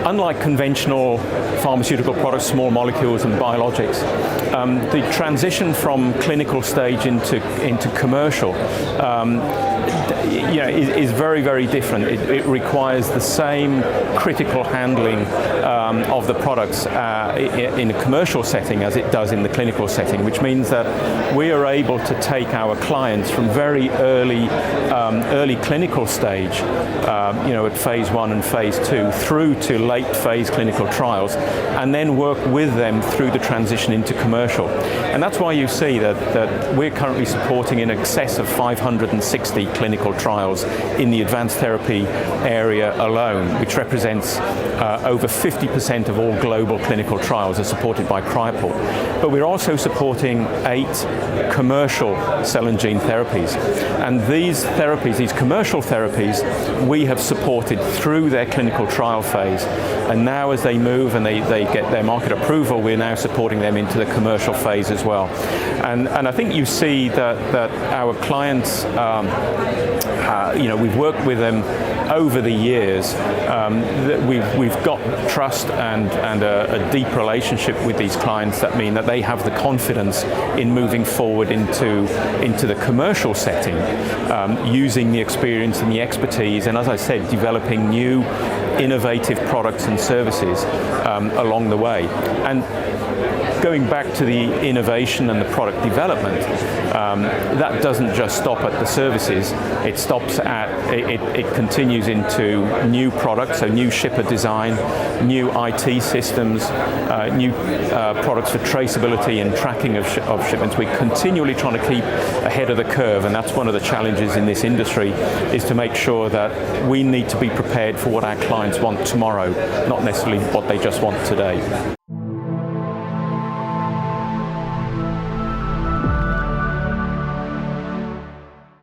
unlike conventional pharmaceutical products, small molecules and biologics, the transition from clinical stage into commercial is very, very different. It requires the same critical handling of the products in a commercial setting as it does in the clinical setting, which means that we are able to take our clients from very early clinical stage, at phase 1 and phase 2, through to late phase clinical trials, and then work with them through the transition into commercial. And that's why you see that we're currently supporting in excess of 560 clinical trials in the advanced therapy area alone, which represents over 50% of all global clinical trials are supported by Cryoport. But we're also supporting 8 commercial cell and gene therapies. And these therapies, these commercial therapies, we have supported through their clinical trial phase. And now as they move and they get their market approval, we're now supporting them into the commercial phase as well. And I think you see that our clients, we've worked with them over the years. We've got trust and a deep relationship with these clients that mean that they have the confidence in moving forward into the commercial setting, using the experience and the expertise, and as I said, developing new innovative products and services along the way. And going back to the innovation and the product development, that doesn't just stop at the services. It stops at, it continues into new products, so new shipper design, new IT systems, new products for traceability and tracking of shipments. We're continually trying to keep ahead of the curve, and that's one of the challenges in this industry, is to make sure that we need to be prepared for what our clients want tomorrow, not necessarily what they just want today.